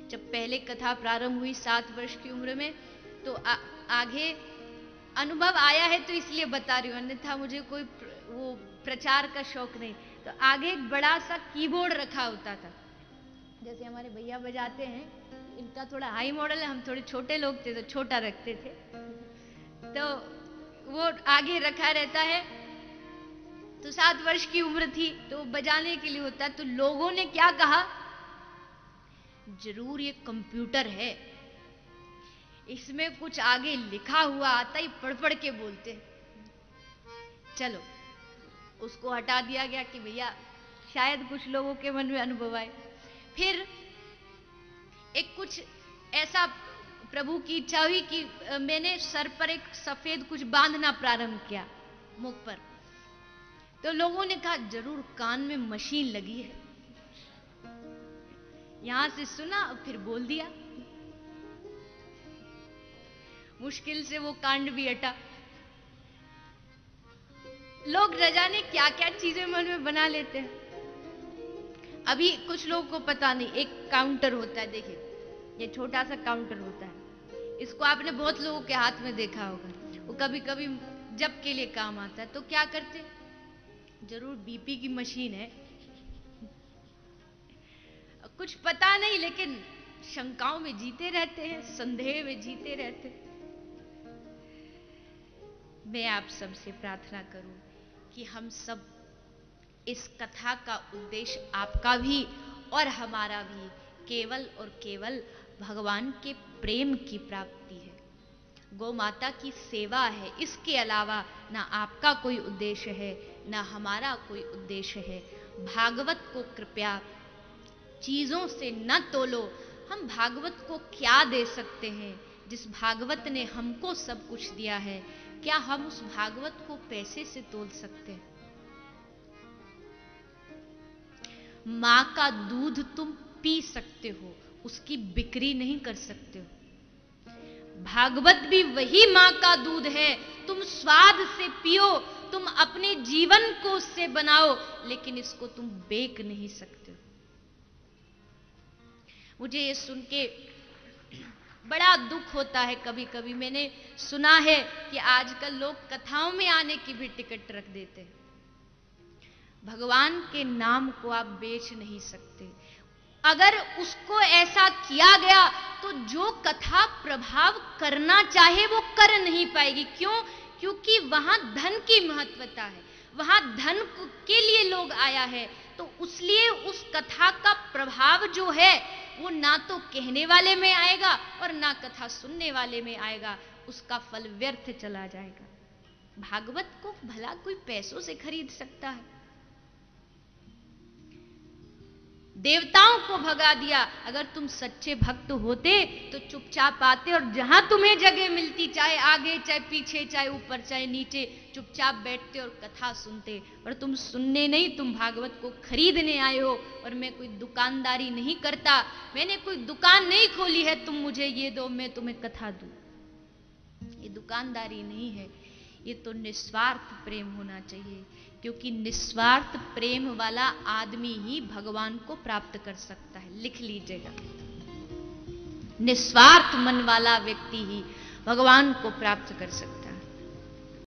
जब पहले कथा प्रारंभ हुई 7 वर्ष की उम्र में, तो आगे अनुभव आया है तो इसलिए बता रही हूँ, अन्यथा मुझे कोई वो प्रचार का शौक नहीं। तो आगे एक बड़ा सा कीबोर्ड रखा होता था, जैसे हमारे भैया बजाते हैं, इनका थोड़ा हाई मॉडल है, हम थोड़े छोटे लोग थे तो छोटा रखते थे, तो वो आगे रखा रहता है। तो 7 वर्ष की उम्र थी तो बजाने के लिए होता, तो लोगों ने क्या कहा, जरूर ये कंप्यूटर है, इसमें कुछ आगे लिखा हुआ आता ही पढ़ पढ़ के बोलते। चलो उसको हटा दिया गया कि भैया शायद कुछ लोगों के मन में अनुभव आए। फिर एक कुछ ऐसा प्रभु की इच्छा हुई कि मैंने सर पर एक सफेद कुछ बांधना प्रारंभ किया मुख पर, तो लोगों ने कहा जरूर कान में मशीन लगी है। यहां से सुना फिर बोल दिया, मुश्किल से वो कांड भी हटा। लोग न जाने क्या क्या चीजें मन में बना लेते हैं। अभी कुछ लोगों को पता नहीं, एक काउंटर होता है, देखिए ये छोटा सा काउंटर होता है, इसको आपने बहुत लोगों के हाथ में देखा होगा। वो कभी कभी जब के लिए काम आता है, तो क्या करते, जरूर बीपी की मशीन है, कुछ पता नहीं, लेकिन शंकाओं में जीते रहते हैं, संदेह में जीते रहते हैं। मैं आप सबसे प्रार्थना करूं कि हम सब इस कथा का उद्देश्य आपका भी और हमारा भी केवल और केवल भगवान के प्रेम की प्राप्ति है, गौ माता की सेवा है। इसके अलावा ना आपका कोई उद्देश्य है, ना हमारा कोई उद्देश्य है। भागवत को कृपया चीजों से न तोलो। हम भागवत को क्या दे सकते हैं? जिस भागवत ने हमको सब कुछ दिया है, क्या हम उस भागवत को पैसे से तोल सकते हैं? मां का दूध तुम पी सकते हो, उसकी बिक्री नहीं कर सकते हो। भागवत भी वही मां का दूध है, तुम स्वाद से पियो, तुम अपने जीवन को उससे बनाओ, लेकिन इसको तुम बेच नहीं सकते हो। मुझे ये सुन के बड़ा दुख होता है। कभी कभी मैंने सुना है कि आजकल लोग कथाओं में आने की भी टिकट रख देते हैं। भगवान के नाम को आप बेच नहीं सकते। अगर उसको ऐसा किया गया तो जो कथा प्रभाव करना चाहे वो कर नहीं पाएगी। क्यों? क्योंकि वहां धन की महत्वता है, वहां धन के लिए लोग आया है, तो उसलिए उस कथा का प्रभाव जो है वो ना तो कहने वाले में आएगा और ना कथा सुनने वाले में आएगा, उसका फल व्यर्थ चला जाएगा। भागवत को भला कोई पैसों से खरीद सकता है? देवताओं को भगा दिया। अगर तुम सच्चे भक्त होते तो चुपचाप आते और जहां तुम्हें जगह मिलती, चाहे आगे चाहे पीछे चाहे ऊपर चाहे नीचे, चुपचाप बैठते और कथा सुनते। और तुम सुनने नहीं, तुम भागवत को खरीदने आए हो। और मैं कोई दुकानदारी नहीं करता, मैंने कोई दुकान नहीं खोली है, तुम मुझे ये दो मैं तुम्हें कथा दूं। ये दुकानदारी नहीं है, ये तो निस्वार्थ प्रेम होना चाहिए। क्योंकि निस्वार्थ प्रेम वाला आदमी ही भगवान को प्राप्त कर सकता है। लिख लीजिएगा, निस्वार्थ मन वाला व्यक्ति ही भगवान को प्राप्त कर सकता है।